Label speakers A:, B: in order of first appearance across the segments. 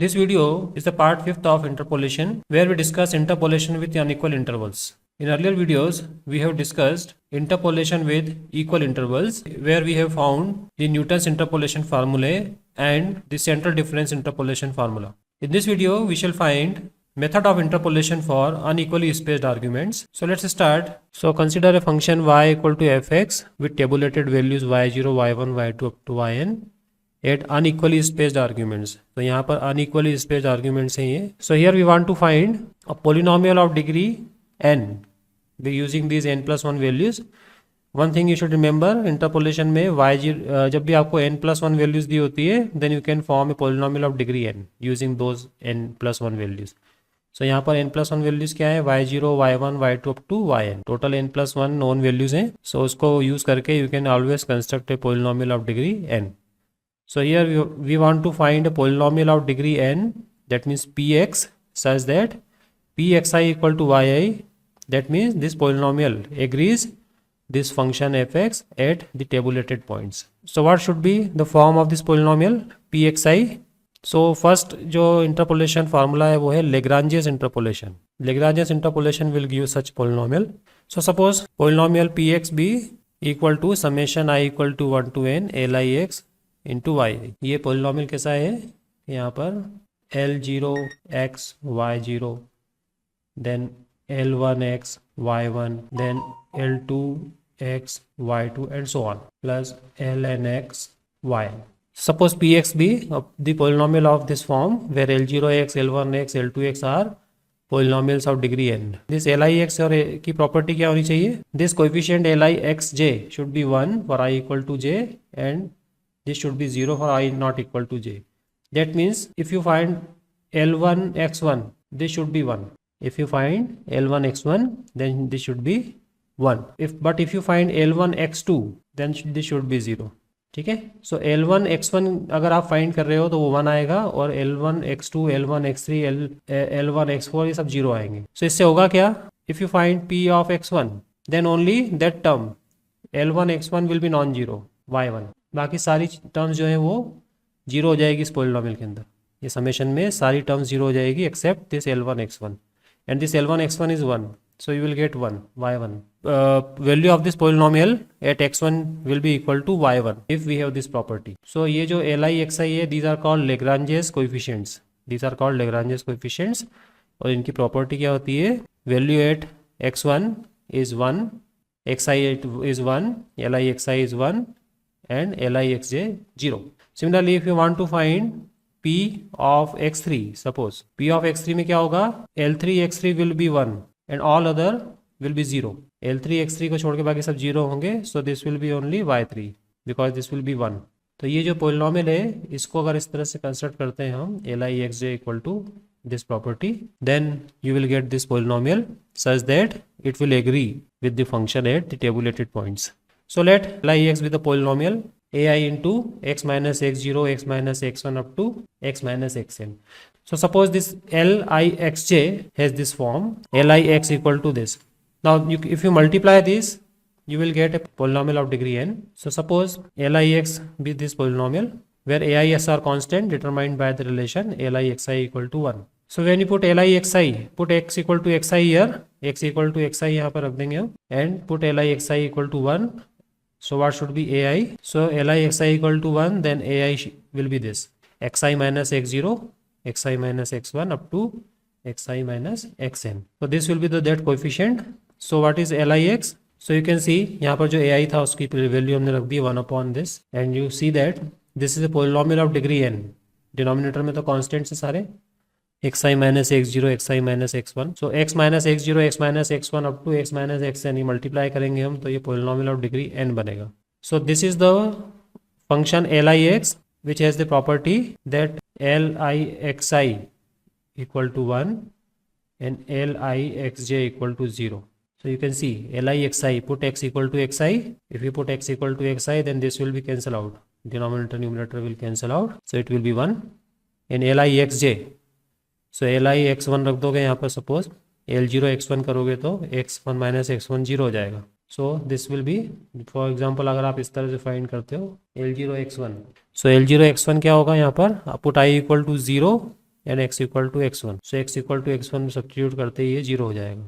A: This video is the part 5th of interpolation, where we discuss interpolation with unequal intervals. In earlier videos, we have discussed interpolation with equal intervals, where we have found the Newton's interpolation formulae and the central difference interpolation formula. In this video, we shall find method of interpolation for unequally spaced arguments. So let's start. So consider a function y equal to fx with tabulated values y0, y1, y2 up to yn at unequally spaced arguments. तो यहाँ पर unequally spaced arguments हैं ये. So here we want to find a polynomial of degree n by using these n plus 1 values. One thing you should remember, interpolation में y0 जब भी आपको n plus 1 values दी होती है, then you can form a polynomial of degree n using those n plus 1 values. So यहाँ पर n plus 1 values क्या है, y0, y1, y2 up to yn. Total n plus 1 known values हैं. So उसको use करके you can always construct a polynomial of degree n. So here we want to find a polynomial of degree n, that means px, such that pxi equal to yi. That means this polynomial agrees this function fx at the tabulated points. So what should be the form of this polynomial pxi? So first जो interpolation formula है वो है Lagrange's interpolation. Lagrange's interpolation will give such polynomial. So suppose polynomial px be equal to summation I equal to 1 to n lix into y. ये polynomial कैसा है, यहाँ पर L0x y0, then L1x y1, then L2x y2 and so on, plus Lnx y. Suppose px be the polynomial of this form where L0x, L1x, L2x are polynomials of degree n. This Lix और की property क्या होनी चाहिए, this coefficient Lixj should be 1 for I equal to j and this should be 0 for I not equal to j. That means if you find L1 x1, this should be 1. If you find L1 x1, then this should be 1. But if you find L1 x2, then this should be 0. ठीक है. So L1 x1 अगर आप find कर रहे हो तो वो 1 आएगा, और L1 x2, L1 x3, L1 x4 ये सब 0 आएंगे. So इससे होगा क्या, if you find p of x1, then only that term L1 x1 will be non-zero, y1. बाकी सारी टर्म्स जो है वो 0 हो जाएगी इस पोलिनोमियल के अंदर. ये समेशन में सारी टर्म्स 0 हो जाएगी except this L1 x1, and this L1 x1 is 1, so you will get 1 y1. Value of this polynomial at x1 will be equal to y1 if we have this property. So ये जो Lixi है, these are called Lagrange's coefficients. These are called Lagrange's coefficients, और इनकी property क्या होती है, value eight x1 is 1, xi is 1, Lixi is 1 and Lixj 0. Similarly, if you want to find p of x3, suppose p of x3 में क्या होगा, L3 x3 will be 1 and all other will be 0. L3 x3 को छोड़ के बाकी सब 0 होंगे, so this will be only y3 because this will be 1. तो ये जो पोलिनोमियल है, इसको अगर इस तरह से कंस्ट्रक्ट करते हैं हम Lixj equal to this property, then you will get this polynomial such that it will agree with the function at the tabulated points. So let Lix be the polynomial ai into x minus x0, x minus x1 up to x minus xn. So suppose this Lixj has this form, Lix equal to this. Now if you multiply this, you will get a polynomial of degree n. So suppose Lix be this polynomial where ais are constant determined by the relation Lixi equal to 1. So when you put Lixi, put x equal to xi here, x equal to xi यहाँ पर रख देंगे हम, and put Lixi equal to 1. So what should be ai? So Lixi equal to 1, then ai will be this xi minus x0, xi minus x1 up to xi minus xn. So this will be the that coefficient. So what is Lix? So you can see यहाँ पर जो ai था उसकी value हमने रख दी 1 upon this, and you see that this is a polynomial of degree n. Denominator में तो constants है सारे, xi minus x0, xi minus x1. So x minus x0, x minus x1 up to x minus xn, ये multiply करेंगे हम तो ये polynomial of degree n बनेगा. So this is the function Lix which has the property that Lixi equal to 1 and Lixj equal to 0. So you can see Lixi, put x equal to xi. If you put x equal to xi, then this will be cancel out. Denominator numerator will cancel out. So it will be 1. And Lixj, so Lix1 रख दोगे यहाँ पर, suppose L0 x1 करोगे तो x1 minus x1 0 हो जाएगा. So this will be, for example अगर आप इस तरह से फाइंड करते हो L0 x1, सो L0 x1 क्या होगा यहाँ पर, put i equal to 0 and x equal to x1. So x equal to x1 में सब्स्टिट्यूट करते ही ये 0 हो जाएगा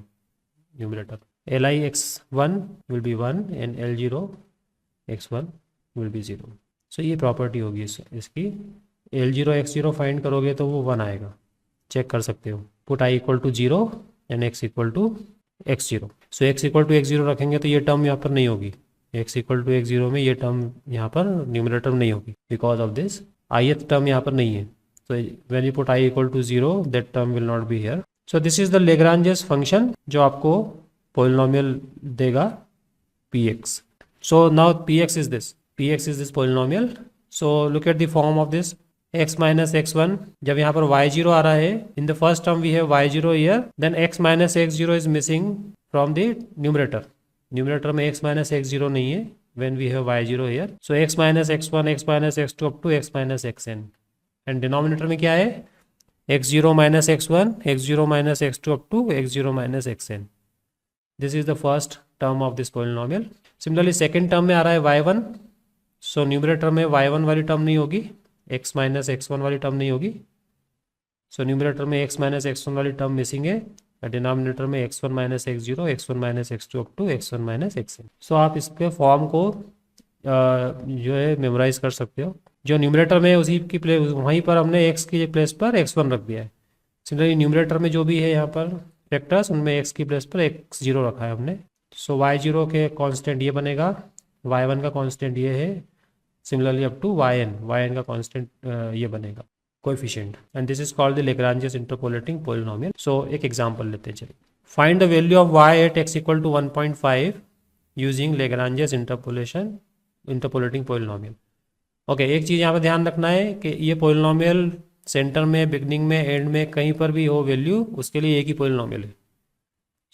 A: numerator. li x1 will be 1 and l0 x1 will be 0. So ये प्रॉपर्टी होगी इसकी. l0 x0 फाइंड करोगे तो वो 1 आएगा, चेक कर सकते हो. Put i equal to 0 and x equal to x0. So x equal to x0 रखेंगे तो ये टर्म यहाँ पर नहीं होगी. x इक्वल टू x0 में ये टर्म यहाँ पर न्यूमरेटर में नहीं होगी because of this ith term यहाँ पर नहीं है. So when you put I equal to 0, that term will not be here. So this is the Lagrange's function जो आपको polynomial देगा px. So now px is this. Px is this polynomial. So look at the form of this x minus x1. जब यहाँ पर y0 आ रहा है, in the first term we have y0 here, then x minus x0 is missing from the numerator. Numerator में x minus x0 नहीं है when we have y0 here. So x minus x1, x minus x2 up to x minus xn. And denominator में क्या है x0 minus x1, x0 minus x2 up to x0 minus xn. This is the first term of this polynomial. Similarly second term में आ रहा है y1. सो numerator में y1 वाली term नहीं होगी, x माइनस x1 वाली टर्म नहीं होगी. सो न्यूमरेटर में x माइनस x1 वाली टर्म मिसिंग है. डिनोमिनेटर में x1 minus x0, x1 minus x2 up to x1 minus xn. So आप इसके फॉर्म को जो है मेमोराइज कर सकते हो. जो न्यूमरेटर में उसी की प्लेस वहीं पर हमने x की प्लेस पर x1 रख दिया है. सिमिलरली न्यूमरेटर में जो भी है यहाँ पर फैक्टर्स उनमें x की प्लेस पर x0 रखा है हमने. सो y0 के कांस्टेंट ये बनेगा, y1 का कांस्टेंट ये है. सिमिलरली अप टू yn का कांस्टेंट ये बनेगा coefficient. And this is called the Lagrange's interpolating polynomial. So एक एग्जांपल लेते चलिए. Find the value of y at x equal to 1.5 using Lagrange's interpolating polynomial. Okay, एक चीज़ यहाँ पर ध्यान रखना है कि ये पोलिनोमियल सेंटर में, बिगनिंग में, एंड में कहीं पर भी हो वैल्यू, उसके लिए एक ही पोलिनोमियल है.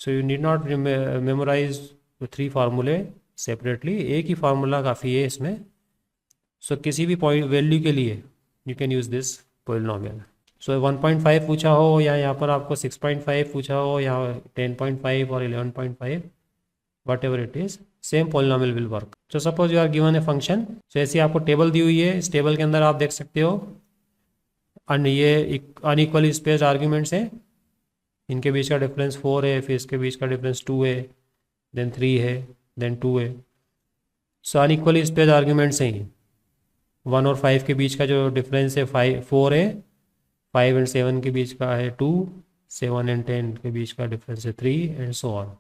A: So you need not memorize 3 फार्मूले सेपरेटली. एक ही फार्मूला काफ़ी है इसमें. सो किसी भी वैल्यू के लिए you can use this polynomial. So 1.5 पूछा हो या यहाँ पर आपको 6.5 पूछा हो या 10.5 और 11.5, whatever it is, same polynomial will work. So suppose you are given a function. So ऐसी आपको टेबल दी हुई है. इस टेबल के अंदर आप देख सकते हो ये अनइक्वली स्पेस्ड आर्ग्यूमेंट्स हैं. इनके बीच का डिफरेंस 4 है, फिर इसके बीच का डिफरेंस 2 है, देन 3 है, देन 2 है. सो अनइक्वली स्पेस्ड आर्ग्यूमेंट्स हैं. 1 और 5 के बीच का जो डिफरेंस है 4 है. 5 एंड 7 के बीच का है 2. 7 एंड 10 के बीच का डिफरेंस है 3 एंड सो ऑन.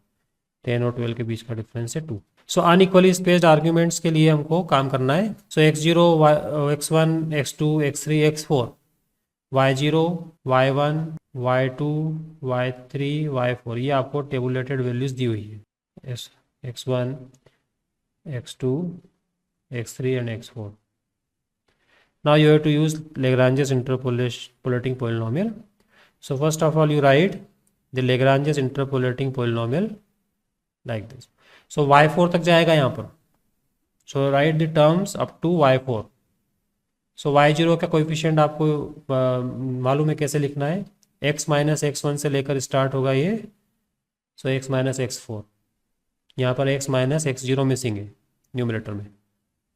A: 10 और 12 के बीच का डिफरेंस है 2. सो अनइक्वली स्पेस्ड आर्ग्यूमेंट्स के लिए हमको काम करना है. सो x0, x1, x2, x3, x4, y0, y1, y2, y3, y4, ये आपको टेबुलेटेड वैल्यूज दी हुई है. x1, x2, x3 and x4. Now you have to use Lagrange's interpolating polynomial. So first of all you write the Lagrange's interpolating polynomial like this. So y4 तक जाएगा यहाँ पर. So write the terms up to y4. So y0 का coefficient आपको मालूम है कैसे लिखना है. x माइनस x1 से लेकर स्टार्ट होगा ये. So x minus x4. यहाँ पर x माइनस x0 मिसिंग है न्यूमरेटर में.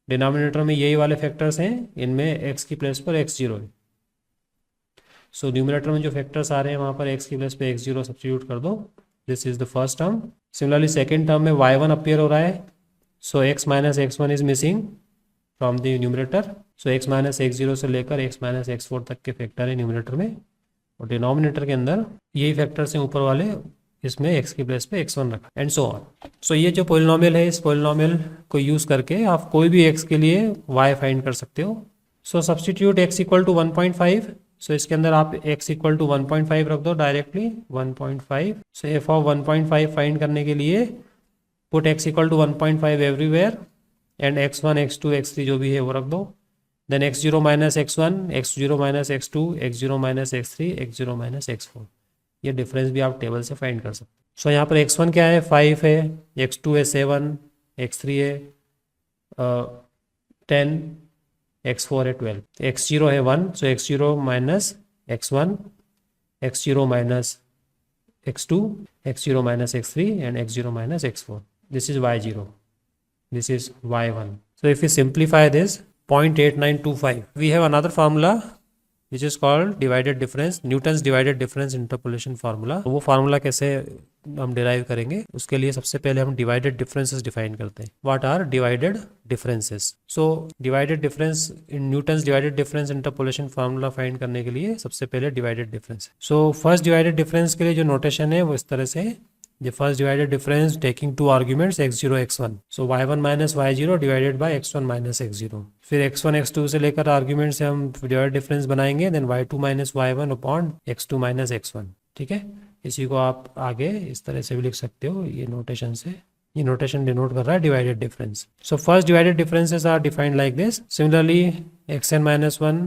A: डिनोमिनेटर में यही वाले फैक्टर्स हैं, इनमें x की प्लेस पर x0 है. सो न्यूमरेटर में जो फैक्टर्स आ रहे हैं वहाँ पर x की प्लेस पे x0 सब्स्टिट्यूट कर दो. This is the first term. Similarly second term में y1 अपीयर हो रहा है. सो x minus x1 is missing from the numerator. So x minus x0 से लेकर x माइनस x4 तक के फैक्टर है न्यूमरेटर में, और डिनोमिनेटर के अंदर यही फैक्टर्स हैं ऊपर वाले, इसमें x की प्लेस पे x1 रखा एंड सो ऑन. सो ये जो पोलिनोमियल है, इस पोलिनोमियल को यूज़ करके आप कोई भी x के लिए y फाइंड कर सकते हो. So substitute x equal to 1.5. So इसके अंदर आप x इक्वल टू 1.5 रख दो directly. 1.5. So f of 1.5 find करने के लिए put x equal to 1.5 everywhere and x1, x2, x3 जो भी है वो रख दो. Then x0 minus x1, x0 minus x2, x0 minus x3, x0 minus x4. ये डिफरेंस भी आप टेबल से फाइंड कर सकते हो. सो यहाँ पर x1 क्या है, 5 है, x2 है 7, x3 है 10, x4 है 12, x0 है 1. सो x0 minus x1, x0 minus x2, x0 minus x3 and x0 minus x4. This is y0, this is y1. So if we simplify this, 0.8925. We have another formula which is called divided difference, Newton's divided difference interpolation formula. वो formula कैसे हम derive करेंगे, उसके लिए सबसे पहले हम divided differences define करते हैं। What are divided differences? So divided difference in Newton's divided difference interpolation formula find करने के लिए सबसे पहले divided difference. So first divided difference के लिए जो नोटेशन है वो इस तरह से, the first divided difference taking two arguments x0 x1, so y1 minus y0 divided by x1 minus x0। फिर x1 x2 से लेकर आर्ग्यूमेंट से हम डिवाइडेड डिफरेंस बनाएंगे, then y2 minus y1 upon x2 minus x1। ठीक है, इसी को आप आगे इस तरह से भी लिख सकते हो, ये नोटेशन से, ये नोटेशन डिनोट कर रहा है divided difference. So first divided differences are defined like this. Similarly xn minus 1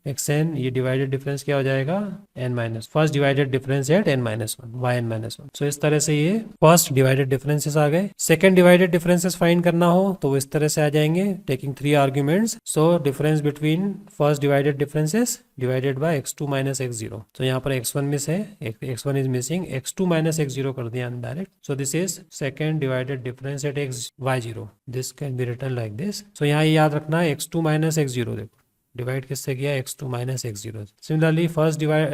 A: xn, ये डिवाइडेड डिफरेंस क्या हो जाएगा, n minus, first divided difference at n minus 1, yn minus 1। सो इस तरह से ये फर्स्ट डिवाइडेड डिफरेंसेस आ गए। सेकंड डिवाइडेड डिफरेंसेस फाइंड करना हो तो वो इस तरह से आ जाएंगे, taking 3 arguments. So difference between first divided differences divided by x2 minus x0। तो यहाँ पर x1 मिस है, x1 is missing, x2 minus x0 कर दिया direct. So this is second divided difference at y0, this can be written like this. So यहाँ ये याद रखना है x2 माइनस x0, देखो डिवाइड किससे किया, x2 minus x0। Similarly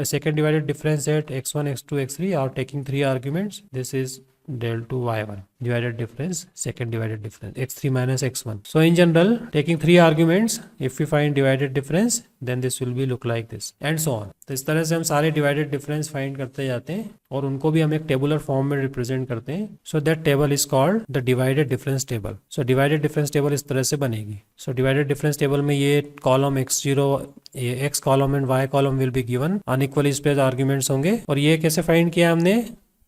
A: second divided difference at x1 x2 x3 are taking 3 arguments, this is del 2 y1 divided difference, second divided difference x3 minus x1। so in general taking 3 arguments, if we find divided difference then this will be look like this and so on। तो इस तरह से हम सारे divided difference find करते जाते हैं और उनको भी हम एक टेबुलर फॉर्म में रिप्रेजेंट करते हैं। so that table is called the divided difference table। so divided difference table इस तरह से बनेगी। so divided difference table में ये कॉलम x0, ये x column and y column will be given, unequally spaced arguments होंगे। और ये कैसे फाइंड किया हमने,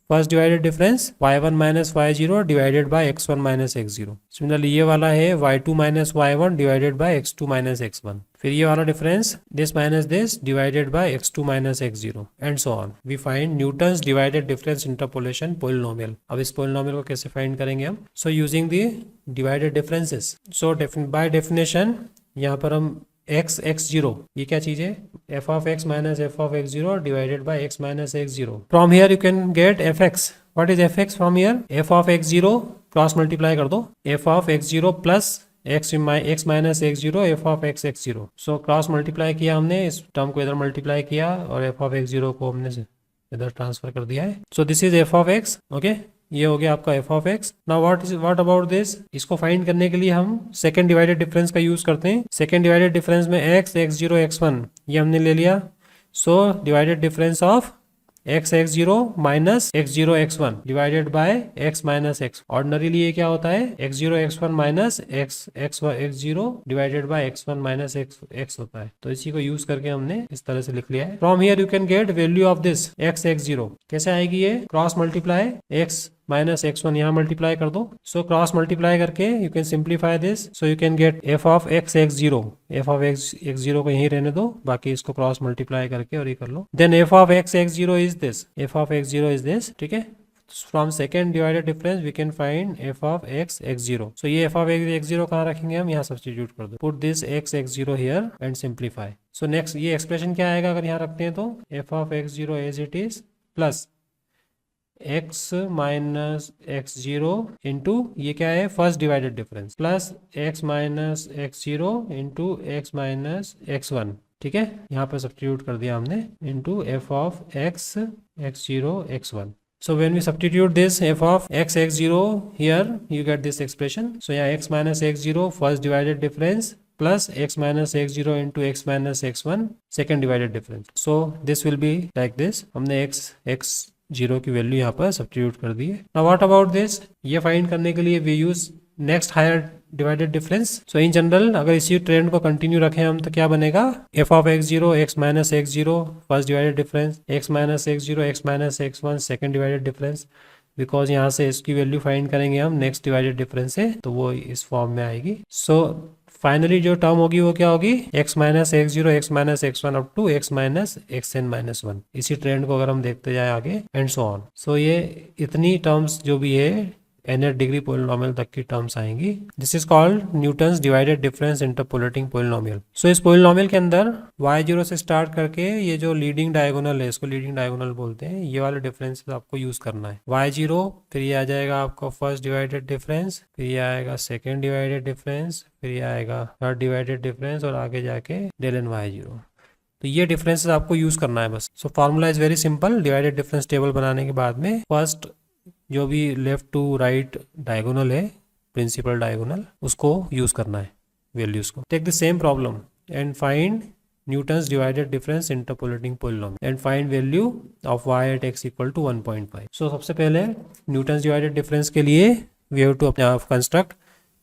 A: first divided difference y1 minus y0 divided by x1 minus x0। Similarly ये वाला है y2 minus y1 divided by x2 minus x1। फिर ये वाला difference this minus this divided by x2 minus x0 and so on. We find Newton's divided difference interpolation polynomial. अब इस polynomial को कैसे फाइंड करेंगे हम, so using the divided differences. So by definition यहाँ पर हम x0, ये क्या चीज है, f of x minus f of x0 divided by x minus x0। From here you can get fx। What is fx from here, f of x0 cross multiply कर दो, f of x0 plus x minus x0 f of x x0। So cross multiply किया हमने, इस term को इधर multiply किया और f of x0 को हमने इधर ट्रांसफर कर दिया है। सो this is f of x, okay, ये हो गया आपका f of x। Now what about this, इसको फाइंड करने के लिए हम सेकंड डिवाइडेड डिफरेंस का यूज करते हैं। सेकंड डिवाइडेड डिफरेंस में x x0 x1 ये हमने ले लिया। सो divided difference of x x0 minus x0 x1 divided by x minus x। Ordinarily ये क्या होता है, x0 x1 minus x0 divided by x1 minus x होता है। तो इसी को यूज करके हमने इस तरह से लिख लिया है। From here you can get value of this x x0। कैसे आएगी ये, cross multiply x minus x1 यहाँ मल्टीप्लाई कर दो। सो क्रॉस मल्टीप्लाई करके you can simplify this. So you can get f of x x0, f of x x0 को यहीं रहने दो, बाकी इसको क्रॉस मल्टीप्लाई करके और ये कर लो। Then f of x x0 is this, f of x0 is this, ठीक है। From second divided difference we can find f of x x0। So ये f ऑफ x x0 कहाँ रखेंगे हम, यहाँ सब्स्टिट्यूट कर दो, put this x x0 here and simplify. So next ये एक्सप्रेशन क्या आएगा अगर यहाँ रखते हैं तो, f of x0 as it is plus x minus x0 into ये क्या है, first divided difference, plus x minus x0 into x minus x1, ठीक है। यहाँ पर सब्स्टिट्यूट कर दिया हमने, into f of x x0 x1। So when we substitute this f of x x0 here, you get this expression. So यहाँ x minus x0 first divided difference plus x minus x0 into x minus x1 second divided difference. So this will be like this. हमने x0 की value यहाँ पर substitute कर दी है। Now what about this? ये find करने के लिए we use next higher divided difference. So in general अगर इसी ट्रेंड को कंटिन्यू रखें हम तो क्या बनेगा, f of x0 x minus x0 first divided difference, x minus x0 x minus x1 second divided difference. Because यहाँ से इसकी वैल्यू फाइंड करेंगे हम नेक्स्ट डिवाइडेड डिफरेंस से, तो वो इस फॉर्म में आएगी। सो फाइनली जो टर्म होगी वो क्या होगी, x minus x0 x minus x1 up to x minus xn minus 1। इसी ट्रेंड को अगर हम देखते जाए आगे एंड सो ऑन। सो ये इतनी टर्म्स जो भी है nth डिग्री पोलिनोमियल तक की टर्म्स आएंगी। This is called Newton's divided difference interpolating polynomial. So इस पोलिनोमियल के अंदर y0 से स्टार्ट करके ये जो लीडिंग डायगोनल है इसको लीडिंग डायगोनल बोलते हैं, ये वाले डिफरेंस आपको यूज करना है। y0 फिर ये आ जाएगा आपका फर्स्ट डिवाइडेड डिफरेंस, फिर ये आएगा सेकेंड डिवाइडेड डिफरेंस, फिर ये आएगा थर्ड डिवाइडेड डिफरेंस और आगे जाके डेल एन y0। तो ये डिफरेंसेस आपको यूज करना है बस। So formula is very simple. Divided difference table बनाने के बाद में फर्स्ट जो भी लेफ्ट टू राइट डायगोनल है, प्रिंसिपल डायगोनल, उसको यूज करना है वैल्यूज को। Take the same problem and find Newton's divided difference interpolating polynomial and find value of y at x equal to 1.5. So सबसे पहले Newton's divided difference के लिए we have to construct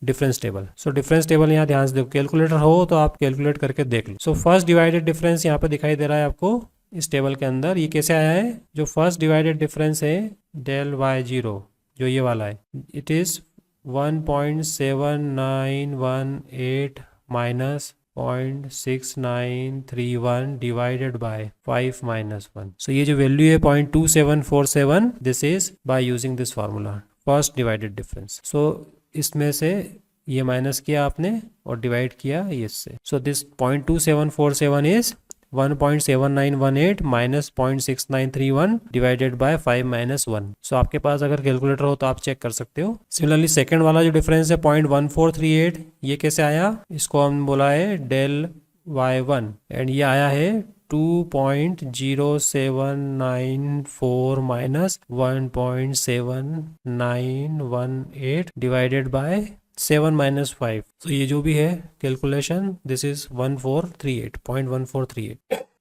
A: difference table. So difference table यहाँ ध्यान से देखो, calculator हो तो आप कैलकुलेट करके देख लो। सो फर्स्ट डिवाइडेड डिफरेंस यहाँ पे दिखाई दे रहा है आपको इस टेबल के अंदर। ये कैसे आया है? जो फर्स्ट डिवाइडेड डिफरेंस है डेल वाई जीरो, जो ये वाला है, it is 1.7918 minus 0.6931 divided by 5 minus 1। So ये जो वैल्यू है 0.2747, this is by using this formula first divided difference. So इसमें से ये माइनस किया आपने और डिवाइड किया इससे। So this 0.2747 is 1.7918 minus 0.6931 divided by 5 minus 1। सो आपके पास अगर कैलकुलेटर हो तो आप चेक कर सकते हो। सिमिलरली सेकंड वाला जो डिफरेंस है 0.1438, ये कैसे आया? इसको हम बोला है डेल y1 एंड ये आया है 2.0794 माइनस 1.7918 डिवाइडेड बाय 7 माइनस 5। तो ये जो भी है कैलकुलेशन, दिस इज 0.1438।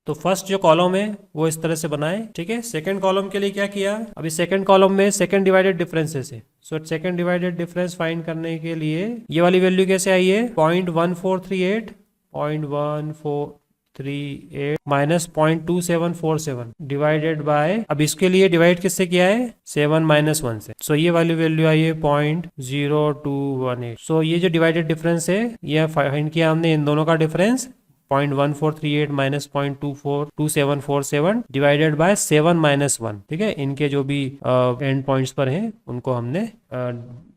A: तो फर्स्ट जो कॉलम है वो इस तरह से बनाए, ठीक है। सेकंड कॉलम के लिए क्या किया? अभी सेकंड कॉलम में सेकंड डिवाइडेड डिफरेंसेस है। So second divided difference find करने के लिए ये वाली वैल्यू कैसे आई है? 0.1438 माइनस 0.2747 डिवाइडेड बाय, अब इसके लिए डिवाइड किससे किया है? 7 माइनस 1 से। सो ये वाली वैल्यू आई है 0.0218। सो ये जो डिवाइडेड डिफरेंस है ये फाइंड किया हमने, इन दोनों का difference 0.1438 minus 0.2747 divided by 7 minus 1, ठीक है। इनके जो भी एंड पॉइंट्स पर हैं उनको हमने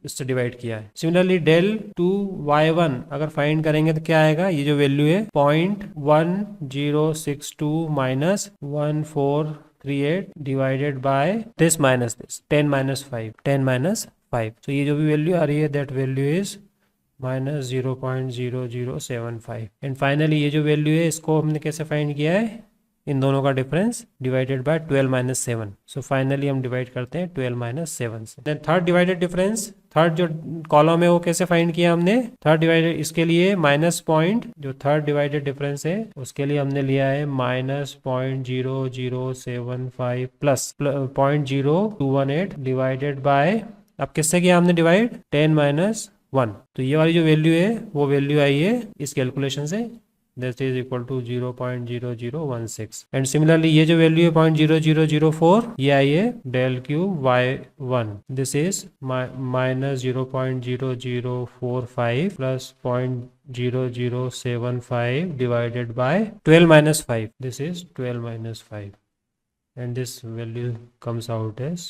A: इससे डिवाइड किया है। सिमिलरली डेल टू y1 अगर फाइंड करेंगे तो क्या आएगा? ये जो वैल्यू है 0.1062 minus 1438 divided by this minus this 10 minus 5। तो ये जो भी वैल्यू आ रही है that value is minus 0.0075। And finally ये जो वैल्यू है इसको हमने कैसे फाइंड किया है? इन दोनों का difference divided by 12 minus 7। So finally हम डिवाइड करते हैं 12 माइनस 7 से। Then third divided difference, third जो कॉलम है वो कैसे फाइंड किया हमने? थर्ड डिवाइडेड, इसके लिए माइनस पॉइंट, जो थर्ड डिवाइडेड डिफरेंस है उसके लिए हमने लिया है माइनस 0.0075 प्लस 0.0218 डिवाइडेड बाय, अब किससे किया हमने डिवाइड? 10 माइनस 1। तो ये वाली जो वैल्यू है वो वैल्यू आई है इस कैलकुलेशन से, that is equal to 0.0016। And similarly ये जो वैल्यू है 0.0004 ये आई है del cube y1, this is minus 0.0045 plus 0.0075 divided by 12 minus 5, this is 12 minus 5 and this value comes out as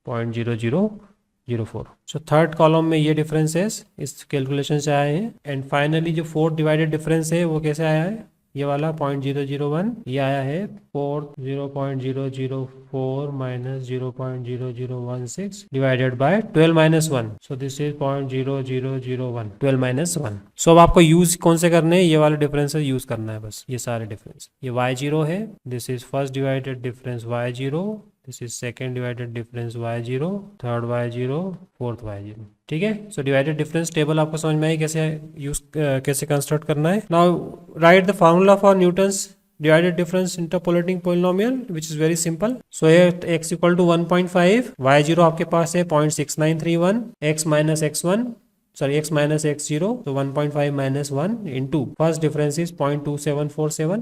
A: 0.0004। So third column में ये डिफरेंसेस इस कैलकुलेशन से आए हैं। एंड फाइनली जो फोर्थ डिवाइडेड डिफरेंस है वो कैसे आया है? ये वाला 0.001 ये आया है 0.004 minus 0.0016 divided by 12 minus 1। So this is 0.0001 12 minus 1। सो अब आपको यूज कौन से करने हैं? ये वाले डिफरेंसेस यूज करना है बस, ये सारे डिफरेंस। ये y0 है, this is first divided difference y0, this is second divided difference y0, third y0, fourth y0, ठीक है। सो डिवाइडेड डिफरेंस टेबल आपको समझ में आई कैसे कंस्ट्रक्ट करना है। Now write the formula for Newton's divided difference interpolating polynomial which is very simple. So here x equal to 1.5, y0 आपके पास है 0.6931, x minus x1 sorry x minus x0, so 1.5 minus 1 into first difference is 0.2747,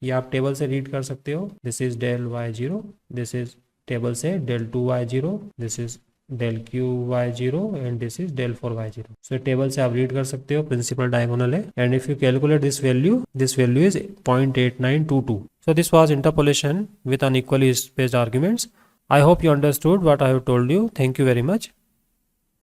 A: ये आप table से read कर सकते हो। This is del y0, this is table से del 2y0, this is del q y0 and this is del 4y0। So table से आप read कर सकते हो, प्रिंसिपल डायगोनल है। And if you calculate this value is 0.8922। So this was interpolation with unequally spaced arguments. I hope you understood what I have told you. Thank you very much.